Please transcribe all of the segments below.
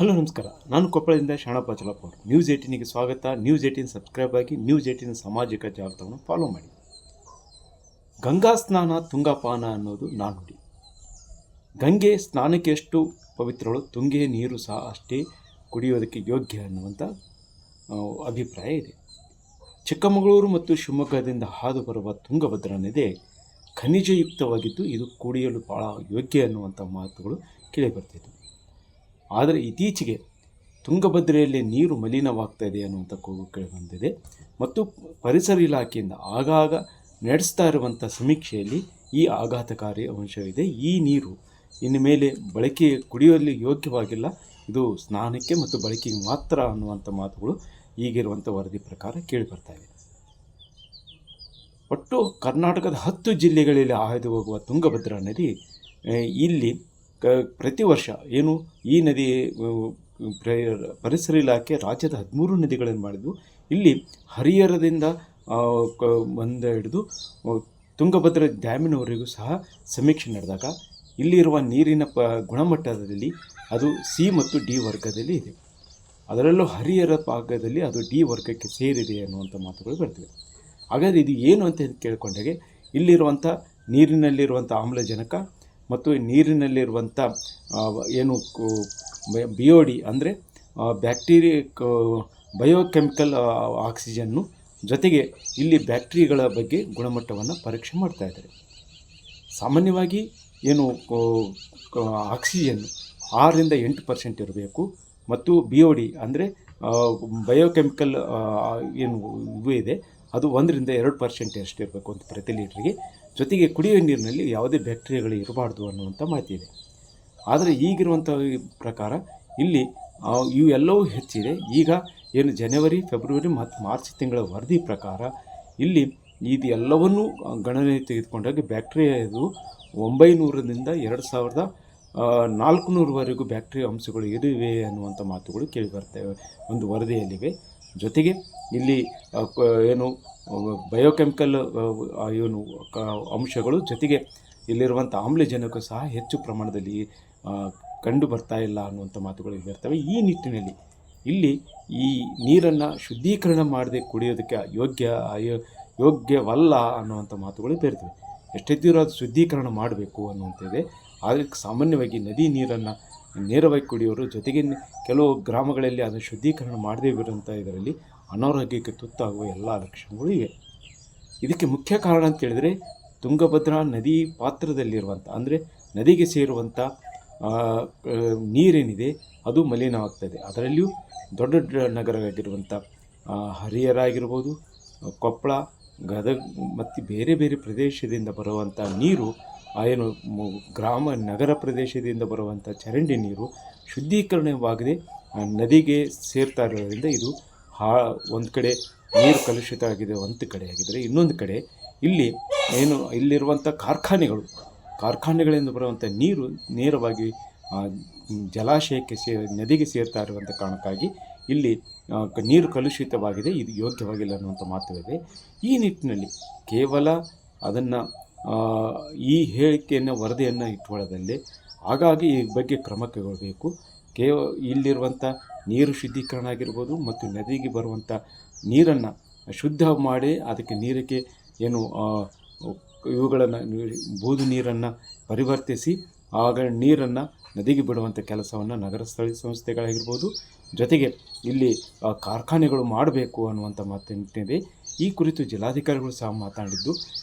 Hello ನಮಸ್ಕಾರ. ನಾನು ಕೊಪ್ಪಳದಿಂದ ಶಾಣಪ್ಪ ಚಲಪ್ಪ ಅವರು. ನ್ಯೂಸ್ 18ಗೆ ಸ್ವಾಗತ. ನ್ಯೂಸ್ 18 ಸಬ್ಸ್ಕ್ರೈಬ್ ಆಗಿ ನ್ಯೂಸ್ 18 ಸಾಮಾಜಿಕ ಜಾಲತಾಣವನ್ನು ಫಾಲೋ ಮಾಡಿ. ಗಂಗಾ ಸ್ನಾನ ತುಂಗಾಪಾನ ಅನ್ನೋದು ನಾನುಡಿ. ಗಂಗೆ ಸ್ನಾನಕ್ಕೆ ಎಷ್ಟು ಪವಿತ್ರಳು, ತುಂಗೆ ನೀರು ಸಹ ಅಷ್ಟೇ ಕುಡಿಯೋದಕ್ಕೆ ಯೋಗ್ಯ ಅನ್ನುವಂಥ ಅಭಿಪ್ರಾಯ ಇದೆ. ಚಿಕ್ಕಮಗಳೂರು ಮತ್ತು ಶಿವಮೊಗ್ಗದಿಂದ ಹಾದು ಬರುವ ತುಂಗಭದ್ರಾ ನದಿ ಖನಿಜಯುಕ್ತವಾಗಿದ್ದು ಇದು ಕುಡಿಯಲು ಭಾಳ ಯೋಗ್ಯ ಅನ್ನುವಂಥ ಮಾತುಗಳು ಕೇಳಿಬರ್ತಿದ್ವು. ಆದರೆ ಇತ್ತೀಚೆಗೆ ತುಂಗಭದ್ರೆಯಲ್ಲಿ ನೀರು ಮಲಿನವಾಗ್ತಾ ಇದೆ ಅನ್ನುವಂಥ ಕೂಗು ಕೇಳಿಬಂದಿದೆ ಮತ್ತು ಪರಿಸರ ಇಲಾಖೆಯಿಂದ ಆಗಾಗ ನಡೆಸ್ತಾ ಇರುವಂಥ ಸಮೀಕ್ಷೆಯಲ್ಲಿ ಈ ಆಘಾತಕಾರಿ ಅಂಶವಿದೆ. ಈ ನೀರು ಇನ್ನು ಮೇಲೆ ಕುಡಿಯಲು ಯೋಗ್ಯವಾಗಿಲ್ಲ, ಇದು ಸ್ನಾನಕ್ಕೆ ಮತ್ತು ಬಳಕೆಗೆ ಮಾತ್ರ ಅನ್ನುವಂಥ ಮಾತುಗಳು ಈಗಿರುವಂಥ ವರದಿ ಪ್ರಕಾರ ಕೇಳಿಬರ್ತಾ ಇದೆ. ಒಟ್ಟು ಕರ್ನಾಟಕದ 10 ಜಿಲ್ಲೆಗಳಲ್ಲಿ ಹಾದು ಹೋಗುವ ತುಂಗಭದ್ರಾ ನದಿ ಇಲ್ಲಿ ಪ್ರತಿ ವರ್ಷ ಈ ನದಿ ಪರಿಸರ ಇಲಾಖೆ ರಾಜ್ಯದ 13 ನದಿಗಳನ್ನು ಮಾಡಿದ್ದು. ಇಲ್ಲಿ ಹರಿಹರದಿಂದ ಹಿಡಿದು ತುಂಗಭದ್ರಾ ಡ್ಯಾಮಿನವರೆಗೂ ಸಹ ಸಮೀಕ್ಷೆ ನಡೆದಾಗ ಇಲ್ಲಿರುವ ನೀರಿನ ಗುಣಮಟ್ಟದಲ್ಲಿ ಅದು ಸಿ ಮತ್ತು ಡಿ ವರ್ಗದಲ್ಲಿ ಇದೆ. ಅದರಲ್ಲೂ ಹರಿಹರ ಭಾಗದಲ್ಲಿ ಅದು ಡಿ ವರ್ಗಕ್ಕೆ ಸೇರಿದೆ ಅನ್ನುವಂಥ ಮಾತುಗಳು ಬರ್ತವೆ. ಹಾಗಾದರೆ ಇದು ಏನು ಅಂತ ಕೇಳಿಕೊಂಡಾಗೆ ಇಲ್ಲಿರುವಂಥ ನೀರಿನಲ್ಲಿರುವಂಥ ಆಮ್ಲಜನಕ ಮತ್ತು ನೀರಿನಲ್ಲಿರುವಂಥ BOD ಅಂದರೆ ಬಯೋಕೆಮಿಕಲ್ ಆಕ್ಸಿಜನ್ನು ಜೊತೆಗೆ ಇಲ್ಲಿ ಬ್ಯಾಕ್ಟೀರಿಯಾಗಳ ಬಗ್ಗೆ ಗುಣಮಟ್ಟವನ್ನು ಪರೀಕ್ಷೆ ಮಾಡ್ತಾಯಿದ್ದಾರೆ. ಸಾಮಾನ್ಯವಾಗಿ ಆಕ್ಸಿಜನ್ 6-8% ಇರಬೇಕು ಮತ್ತು BOD ಅಂದರೆ ಬಯೋಕೆಮಿಕಲ್ ಇವು ಇದೆ, ಅದು 1-2% ಅಷ್ಟೇ ಇರಬೇಕು ಅಂತ ಪ್ರತಿ ಲೀಟ್ರಿಗೆ. ಜೊತೆಗೆ ಕುಡಿಯುವ ನೀರಿನಲ್ಲಿ ಯಾವುದೇ ಬ್ಯಾಕ್ಟೀರಿಯಾಗಳು ಇರಬಾರ್ದು ಅನ್ನುವಂಥ ಮಾತಿದೆ. ಆದರೆ ಈಗಿರುವಂಥ ಪ್ರಕಾರ ಇಲ್ಲಿ ಇವೆಲ್ಲವೂ ಹೆಚ್ಚಿದೆ. ಈಗ ಜನವರಿ, ಫೆಬ್ರವರಿ ಮತ್ತು ಮಾರ್ಚ್ ತಿಂಗಳ ವರದಿ ಪ್ರಕಾರ ಇಲ್ಲಿ ಇದು ಎಲ್ಲವನ್ನೂ ಗಣನೆಗೆ ತೆಗೆದುಕೊಂಡಾಗ ಬ್ಯಾಕ್ಟೀರಿಯಾ ಇದು 900ರಿಂದ 2400ವರೆಗೂ ಬ್ಯಾಕ್ಟೀರಿಯಾ ಅಂಶಗಳು ಇರುವೆ ಅನ್ನುವಂಥ ಮಾತುಗಳು ಕೇಳಿಬರ್ತವೆ ಒಂದು ವರದಿಯಲ್ಲಿವೆ. ಜೊತೆಗೆ ಇಲ್ಲಿ ಬಯೋಕೆಮಿಕಲ್ ಅಂಶಗಳು ಜೊತೆಗೆ ಇಲ್ಲಿರುವಂಥ ಆಮ್ಲಜನಕ ಸಹ ಹೆಚ್ಚು ಪ್ರಮಾಣದಲ್ಲಿ ಕಂಡು ಬರ್ತಾ ಇಲ್ಲ ಅನ್ನುವಂಥ ಮಾತುಗಳು ಬರ್ತವೆ. ಈ ನಿಟ್ಟಿನಲ್ಲಿ ಇಲ್ಲಿ ಈ ನೀರನ್ನು ಶುದ್ಧೀಕರಣ ಮಾಡದೆ ಕುಡಿಯೋದಕ್ಕೆ ಯೋಗ್ಯವಲ್ಲ ಅನ್ನುವಂಥ ಮಾತುಗಳು ಬರ್ತವೆ. ಎಷ್ಟೊತ್ತಿರೋ ಅದು ಶುದ್ಧೀಕರಣ ಮಾಡಬೇಕು ಅನ್ನುವಂಥದ್ದೇ. ಆದರೆ ಸಾಮಾನ್ಯವಾಗಿ ನದಿ ನೀರನ್ನು ನೇರವಾಗಿ ಕುಡಿಯೋರು, ಜೊತೆಗೆ ಕೆಲವು ಗ್ರಾಮಗಳಲ್ಲಿ ಅದನ್ನು ಶುದ್ಧೀಕರಣ ಮಾಡದೇ ಇರುವಂಥ ಇದರಲ್ಲಿ ಅನಾರೋಗ್ಯಕ್ಕೆ ತುತ್ತಾಗುವ ಎಲ್ಲ ಲಕ್ಷಣಗಳು ಇವೆ. ಇದಕ್ಕೆ ಮುಖ್ಯ ಕಾರಣ ಅಂತ ಹೇಳಿದರೆ ತುಂಗಭದ್ರಾ ನದಿ ಪಾತ್ರದಲ್ಲಿರುವಂಥ ಅಂದರೆ ನದಿಗೆ ಸೇರುವಂಥ ನೀರೇನಿದೆ ಅದು ಮಲಿನವಾಗ್ತದೆ. ಅದರಲ್ಲಿಯೂ ದೊಡ್ಡ ದೊಡ್ಡ ನಗರವಾಗಿರುವಂಥ ಹರಿಹರ ಆಗಿರ್ಬೋದು, ಕೊಪ್ಪಳ, ಗದಗ ಮತ್ತು ಬೇರೆ ಬೇರೆ ಪ್ರದೇಶದಿಂದ ಬರುವಂಥ ನೀರು ನಗರ ಪ್ರದೇಶದಿಂದ ಬರುವಂಥ ಚರಂಡಿ ನೀರು ಶುದ್ಧೀಕರಣವಾಗದೆ ನದಿಗೆ ಸೇರ್ತಾ ಇರೋದ್ರಿಂದ ಇದು ಒಂದು ಕಡೆ ನೀರು ಕಲುಷಿತ ಆಗಿದೆ, ಒಂದು ಕಡೆ ಆಗಿದ್ದರೆ ಇನ್ನೊಂದು ಕಡೆ ಇಲ್ಲಿರುವಂಥ ಕಾರ್ಖಾನೆಗಳಿಂದ ಬರುವಂಥ ನೀರು ನೇರವಾಗಿ ಜಲಾಶಯಕ್ಕೆ ನದಿಗೆ ಸೇರ್ತಾ ಇರುವಂಥ ಕಾರಣಕ್ಕಾಗಿ ಇಲ್ಲಿ ನೀರು ಕಲುಷಿತವಾಗಿದೆ, ಇದು ಯೋಗ್ಯವಾಗಿಲ್ಲ ಅನ್ನುವಂಥ ಮಾತುವಿದೆ. ಈ ನಿಟ್ಟಿನಲ್ಲಿ ಕೇವಲ ಅದನ್ನು ಈ ಹೇಳಿಕೆಯನ್ನು ವರದಿಯನ್ನು ಇಟ್ಕೊಳ್ಳೋದಲ್ಲೇ ಹಾಗಾಗಿ ಈ ಬಗ್ಗೆ ಕ್ರಮ ಕೈಗೊಳ್ಳಬೇಕು. ಇಲ್ಲಿರುವಂಥ ನೀರು ಶುದ್ಧೀಕರಣ ಆಗಿರ್ಬೋದು ಮತ್ತು ನದಿಗೆ ಬರುವಂಥ ನೀರನ್ನು ಶುದ್ಧ ಮಾಡಿ ಅದಕ್ಕೆ ನೀರಿಗೆ ಇವುಗಳನ್ನು ಬೂದು ನೀರನ್ನು ಪರಿವರ್ತಿಸಿ ಆಗ ನೀರನ್ನು ನದಿಗೆ ಬಿಡುವಂಥ ಕೆಲಸವನ್ನು ನಗರ ಸ್ಥಳೀಯ ಸಂಸ್ಥೆಗಳಾಗಿರ್ಬೋದು, ಜೊತೆಗೆ ಇಲ್ಲಿ ಕಾರ್ಖಾನೆಗಳು ಮಾಡಬೇಕು ಅನ್ನುವಂಥ ಮಾತಿದೆ. ಈ ಕುರಿತು ಜಿಲ್ಲಾಧಿಕಾರಿಗಳು ಸಹ ಮಾತನಾಡಿದ್ದು,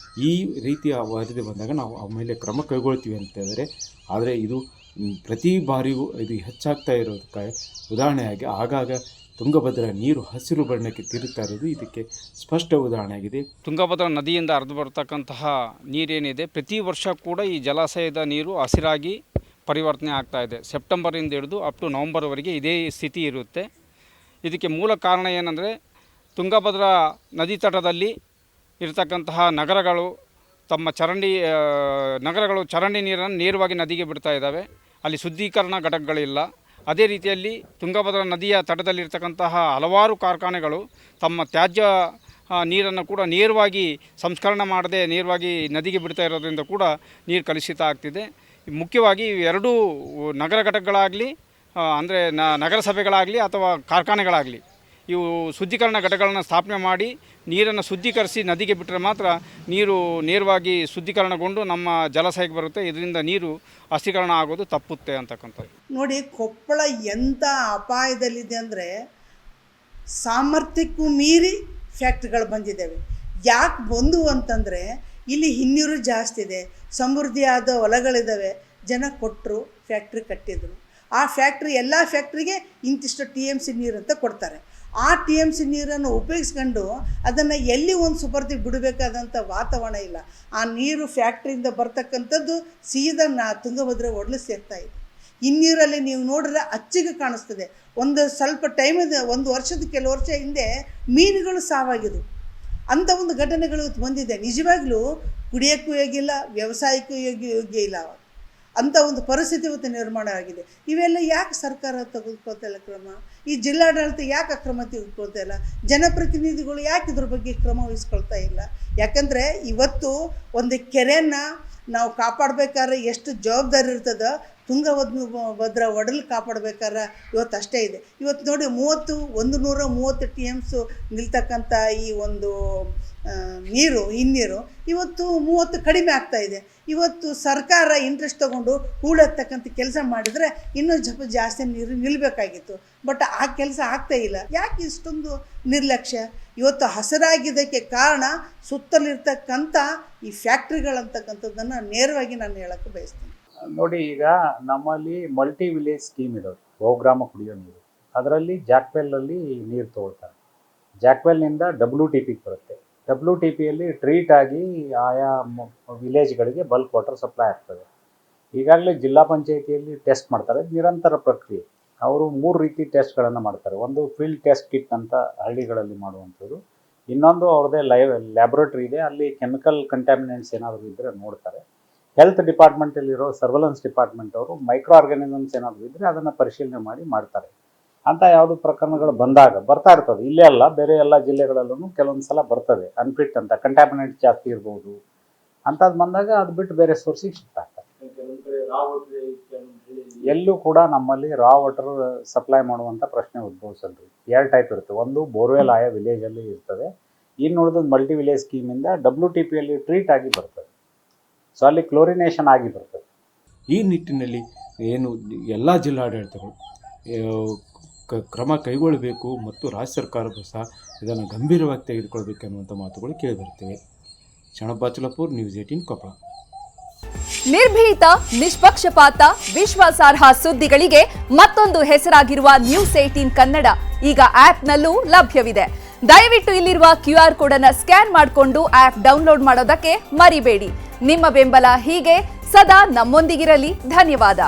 ಈ ರೀತಿಯ ವರದಿ ಬಂದಾಗ ನಾವು ಆ ಮೇಲೆ ಕ್ರಮ ಕೈಗೊಳ್ತೀವಿ ಅಂತ ಹೇಳಿದರೆ, ಆದರೆ ಇದು ಪ್ರತಿ ಬಾರಿಯೂ ಇದು ಹೆಚ್ಚಾಗ್ತಾ ಇರೋದಕ್ಕೆ ಉದಾಹರಣೆಯಾಗಿ ಆಗಾಗ ತುಂಗಭದ್ರಾ ನೀರು ಹಸಿರು ಬಣ್ಣಕ್ಕೆ ತಿರುಗ್ತಾ ಇರೋದು ಇದಕ್ಕೆ ಸ್ಪಷ್ಟ ಉದಾಹರಣೆ ಆಗಿದೆ. ತುಂಗಭದ್ರಾ ನದಿಯಿಂದ ಹರಿದು ಬರ್ತಕ್ಕಂತಹ ನೀರೇನಿದೆ ಪ್ರತಿ ವರ್ಷ ಕೂಡ ಈ ಜಲಾಶಯದ ನೀರು ಹಸಿರಾಗಿ ಪರಿವರ್ತನೆ ಆಗ್ತಾ ಇದೆ. ಸೆಪ್ಟೆಂಬರಿಂದ ಹಿಡಿದು ಅಪ್ ಟು ನವಂಬರ್ವರೆಗೆ ಇದೇ ಸ್ಥಿತಿ ಇರುತ್ತೆ. ಇದಕ್ಕೆ ಮೂಲ ಕಾರಣ ಏನಂದರೆ ತುಂಗಭದ್ರಾ ನದಿ ತಟದಲ್ಲಿ ಇರತಕ್ಕಂತಹ ನಗರಗಳು ಚರಂಡಿ ನೀರನ್ನು ನೇರವಾಗಿ ನದಿಗೆ ಬಿಡ್ತಾ ಇದ್ದಾವೆ. ಅಲ್ಲಿ ಶುದ್ಧೀಕರಣ ಘಟಕಗಳಿಲ್ಲ. ಅದೇ ರೀತಿಯಲ್ಲಿ ತುಂಗಭದ್ರಾ ನದಿಯ ತಟದಲ್ಲಿರ್ತಕ್ಕಂತಹ ಹಲವಾರು ಕಾರ್ಖಾನೆಗಳು ತಮ್ಮ ತ್ಯಾಜ್ಯ ನೀರನ್ನು ಕೂಡ ನೇರವಾಗಿ ಸಂಸ್ಕರಣೆ ಮಾಡದೆ ನೇರವಾಗಿ ನದಿಗೆ ಬಿಡ್ತಾ ಇರೋದ್ರಿಂದ ಕೂಡ ನೀರು ಕಲುಷಿತ ಆಗ್ತಿದೆ. ಮುಖ್ಯವಾಗಿ ಎರಡೂ ನಗರ ಘಟಕಗಳಾಗಲಿ ಅಂದರೆ ನಗರಸಭೆಗಳಾಗಲಿ ಅಥವಾ ಕಾರ್ಖಾನೆಗಳಾಗಲಿ ಇವು ಶುದ್ಧೀಕರಣ ಘಟಕಗಳನ್ನು ಸ್ಥಾಪನೆ ಮಾಡಿ ನೀರನ್ನು ಶುದ್ಧೀಕರಿಸಿ ನದಿಗೆ ಬಿಟ್ಟರೆ ಮಾತ್ರ ನೀರು ನೇರವಾಗಿ ಶುದ್ಧೀಕರಣಗೊಂಡು ನಮ್ಮ ಜಲಾಶಯಕ್ಕೆ ಬರುತ್ತೆ. ಇದರಿಂದ ನೀರು ಅಸ್ತೀಕರಣ ಆಗೋದು ತಪ್ಪುತ್ತೆ ಅಂತಕ್ಕಂಥದ್ದು. ನೋಡಿ, ಕೊಪ್ಪಳ ಎಂಥ ಅಪಾಯದಲ್ಲಿದೆ ಅಂದರೆ ಸಾಮರ್ಥ್ಯಕ್ಕೂ ಮೀರಿ ಫ್ಯಾಕ್ಟ್ರಿಗಳು ಬಂದಿದ್ದಾವೆ. ಯಾಕೆ ಬಂದವು ಅಂತಂದರೆ ಇಲ್ಲಿ ಹಿನ್ನೀರು ಜಾಸ್ತಿ ಇದೆ, ಸಮೃದ್ಧಿಯಾದ ಹೊಲಗಳಿದ್ದಾವೆ, ಜನ ಕೊಟ್ಟರು, ಫ್ಯಾಕ್ಟ್ರಿ ಕಟ್ಟಿದ್ರು. ಆ ಫ್ಯಾಕ್ಟ್ರಿ ಎಲ್ಲ ಫ್ಯಾಕ್ಟ್ರಿಗೆ ಇಂತಿಷ್ಟು TMC ನೀರು ಅಂತ ಕೊಡ್ತಾರೆ. ಆ TMC ನೀರನ್ನು ಉಪಯೋಗಿಸ್ಕೊಂಡು ಅದನ್ನು ಎಲ್ಲಿ ಒಂದು ಸುಪರ್ದಿಗೆ ಬಿಡಬೇಕಾದಂಥ ವಾತಾವರಣ ಇಲ್ಲ. ಆ ನೀರು ಫ್ಯಾಕ್ಟ್ರಿಯಿಂದ ಬರ್ತಕ್ಕಂಥದ್ದು ಸೀದಾ ತುಂಗಭದ್ರಾ ಒಡಲು ಸೇರ್ತಾಯಿದೆ. ಹಿನ್ನೀರಲ್ಲಿ ನೀವು ನೋಡಿದ್ರೆ ಅಚ್ಚಿಗೆ ಕಾಣಿಸ್ತದೆ. ಒಂದು ಸ್ವಲ್ಪ ಟೈಮಿದೆ, ಒಂದು ವರ್ಷದ ಕೆಲವು ವರ್ಷ ಹಿಂದೆ ಮೀನುಗಳು ಸಾವಾಗಿದ್ದು ಅಂಥ ಒಂದು ಘಟನೆಗಳು ಬಂದಿದೆ. ನಿಜವಾಗ್ಲೂ ಕುಡಿಯೋಕ್ಕೂ ಯೋಗ್ಯ, ವ್ಯವಸಾಯಕ್ಕೂ ಯೋಗ್ಯ ಇಲ್ಲ. ಅಂಥ ಒಂದು ಪರಿಸ್ಥಿತಿ ಇವತ್ತು ನಿರ್ಮಾಣ ಆಗಿದೆ. ಇವೆಲ್ಲ ಯಾಕೆ ಸರ್ಕಾರ ತೆಗೆದುಕೊಳ್ತಾ ಇಲ್ಲ ಕ್ರಮ? ಈ ಜಿಲ್ಲಾಡಳಿತ ಯಾಕೆ ಕ್ರಮ ತೆಗೆದುಕೊಳ್ತಾ ಇಲ್ಲ? ಜನಪ್ರತಿನಿಧಿಗಳು ಯಾಕೆ ಇದ್ರ ಬಗ್ಗೆ ಕ್ರಮ ವಹಿಸ್ಕೊಳ್ತಾ ಇಲ್ಲ? ಯಾಕಂದರೆ ಇವತ್ತು ಒಂದು ಕೆರೆಯನ್ನು ನಾವು ಕಾಪಾಡಬೇಕಾದ್ರೆ ಎಷ್ಟು ಜವಾಬ್ದಾರಿ ಇರ್ತದೋ ತುಂಗಭದ್ರಾ ಒಡಲು ಕಾಪಾಡಬೇಕಾದ್ರೆ ಇವತ್ತು ಅಷ್ಟೇ ಇದೆ. ಇವತ್ತು ನೋಡಿ 130 TMS ನಿಲ್ತಕ್ಕಂಥ ಈ ಒಂದು ಹಿನ್ನೀರು ಇವತ್ತು 30 ಕಡಿಮೆ ಆಗ್ತಾಯಿದೆ. ಇವತ್ತು ಸರ್ಕಾರ ಇಂಟ್ರೆಸ್ಟ್ ತೊಗೊಂಡು ಹೂಳೆತ್ತಕ್ಕಂಥ ಕೆಲಸ ಮಾಡಿದರೆ ಇನ್ನೂ ಜಾಸ್ತಿ ನೀರು ನಿಲ್ಲಬೇಕಾಗಿತ್ತು. ಬಟ್ ಆ ಕೆಲಸ ಆಗ್ತಾ ಇಲ್ಲ. ಯಾಕೆ ಇಷ್ಟೊಂದು ನಿರ್ಲಕ್ಷ್ಯ? ಇವತ್ತು ಹಸಿರಾಗಿದ್ದಕ್ಕೆ ಕಾರಣ ಸುತ್ತಲಿರ್ತಕ್ಕಂಥ ಈ ಫ್ಯಾಕ್ಟ್ರಿಗಳಂತಕ್ಕಂಥದ್ದನ್ನು ನೇರವಾಗಿ ನಾನು ಹೇಳೋಕ್ಕೆ ಬಯಸ್ತೀನಿ. ನೋಡಿ, ಈಗ ನಮ್ಮಲ್ಲಿ ಮಲ್ಟಿ ವಿಲೇಜ್ ಸ್ಕೀಮ್ ಇರೋದು, ಬಹುಗ್ರಾಮ ಕುಡಿಯೋ ನೀರು. ಅದರಲ್ಲಿ ಜಾಕ್ವೆಲ್ಲಲ್ಲಿ ನೀರು ತೊಗೊಳ್ತಾರೆ. ಜಾಕ್ವೆಲ್ನಿಂದ WTPಗೆ ಬರುತ್ತೆ. WTPಯಲ್ಲಿ ಟ್ರೀಟ್ ಆಗಿ ಆಯಾ ವಿಲೇಜ್ಗಳಿಗೆ ಬಲ್ಕ್ ವಾಟರ್ ಸಪ್ಲೈ ಆಗ್ತದೆ. ಈಗಾಗಲೇ ಜಿಲ್ಲಾ ಪಂಚಾಯಿತಿಯಲ್ಲಿ ಟೆಸ್ಟ್ ಮಾಡ್ತಾರೆ, ನಿರಂತರ ಪ್ರಕ್ರಿಯೆ. ಅವರು 3 ರೀತಿ ಟೆಸ್ಟ್ಗಳನ್ನು ಮಾಡ್ತಾರೆ. ಒಂದು ಫೀಲ್ಡ್ ಟೆಸ್ಟ್ ಕಿಟ್ ಅಂತ ಹಳ್ಳಿಗಳಲ್ಲಿ ಮಾಡುವಂಥದ್ದು. ಇನ್ನೊಂದು ಅವ್ರದ್ದೇ ಲ್ಯಾಬ್ರೇಟ್ರಿ ಇದೆ, ಅಲ್ಲಿ ಕೆಮಿಕಲ್ ಕಂಟ್ಯಾಮಿನೆಂಟ್ಸ್ ಏನಾದರೂ ಇದ್ದರೆ ನೋಡ್ತಾರೆ. ಹೆಲ್ತ್ ಡಿಪಾರ್ಟ್ಮೆಂಟಲ್ಲಿರೋ ಸರ್ವೆಲೆನ್ಸ್ ಡಿಪಾರ್ಟ್ಮೆಂಟ್ ಅವರು ಮೈಕ್ರೋ ಆರ್ಗಾನಿಸಮ್ಸ್ ಏನಾದರೂ ಇದ್ದರೆ ಅದನ್ನು ಪರಿಶೀಲನೆ ಮಾಡ್ತಾರೆ. ಅಂತ ಯಾವುದು ಪ್ರಕರಣಗಳು ಬರ್ತಾ ಇರ್ತದೆ. ಇಲ್ಲೇ ಅಲ್ಲ, ಬೇರೆ ಎಲ್ಲ ಜಿಲ್ಲೆಗಳಲ್ಲೂ ಕೆಲವೊಂದು ಸಲ ಬರ್ತದೆ. ಅನ್ಫಿಟ್ ಅಂತ ಕಂಟ್ಯಾಮಿನೆಂಟ್ ಜಾಸ್ತಿ ಇರ್ಬೋದು. ಅಂಥದ್ದು ಬಂದಾಗ ಅದು ಬಿಟ್ಟು ಬೇರೆ ಸೋರ್ಸಿಗೆ ಶಿಫ್ಟ್ ಆಗ್ತದೆ. ಎಲ್ಲೂ ಕೂಡ ನಮ್ಮಲ್ಲಿ ರಾ ವಾಟರ್ ಸಪ್ಲೈ ಮಾಡುವಂಥ ಪ್ರಶ್ನೆ ಉದ್ಭವಿಸಲ್ರಿ. 2 ಟೈಪ್ ಇರುತ್ತೆ. ಒಂದು ಬೋರ್ವೆಲ್ ಆಯಾ ವಿಲೇಜಲ್ಲಿ ಇರ್ತದೆ, ಇನ್ನು ಉಳಿದೊಂದು ಮಲ್ಟಿ ವಿಲೇಜ್ ಸ್ಕೀಮಿಂದ WTPಯಲ್ಲಿ ಟ್ರೀಟ್ ಆಗಿ ಬರ್ತದೆ. ಸೊ ಅಲ್ಲಿ ಕ್ಲೋರಿನೇಷನ್ ಆಗಿ ಬರ್ತದೆ. ಈ ನಿಟ್ಟಿನಲ್ಲಿ ಏನು ಎಲ್ಲ ಜಿಲ್ಲಾಡಳಿತಗಳು ಕ್ರಮ ಕೈಗೊಳ್ಳಬೇಕು ಮತ್ತು ರಾಜ್ಯ ಸರ್ಕಾರವು ಸಹ ಇದನ್ನು ಗಂಭೀರವಾಗಿ ತೆಗೆದುಕೊಳ್ಬೇಕು ಅನ್ನುವಂಥ ಮಾತುಗಳು ಕೇಳಿಬರ್ತವೆ. ಶಣಬಾಚಲಪುರ್, ನ್ಯೂಸ್ 18 ಕೊಪ್ಪಳ. ನಿರ್ಭೀತ, ನಿಷ್ಪಕ್ಷಪಾತ, ವಿಶ್ವಾಸಾರ್ಹ ಸುದ್ದಿಗಳಿಗೆ ಮತ್ತೊಂದು ಹೆಸರಾಗಿರುವ ನ್ಯೂಸ್ 18 ಕನ್ನಡ ಈಗ ಆಪ್ನಲ್ಲೂ ಲಭ್ಯವಿದೆ. ದಯವಿಟ್ಟು ಇಲ್ಲಿರುವ QR ಕೋಡ್ ಅನ್ನು ಸ್ಕ್ಯಾನ್ ಮಾಡಿಕೊಂಡು ಆಪ್ ಡೌನ್ಲೋಡ್ ಮಾಡೋದಕ್ಕೆ ಮರಿಬೇಡಿ. ನಿಮ್ಮ ಬೆಂಬಲ ಹೀಗೆ ಸದಾ ನಮ್ಮೊಂದಿಗಿರಲಿ. ಧನ್ಯವಾದ.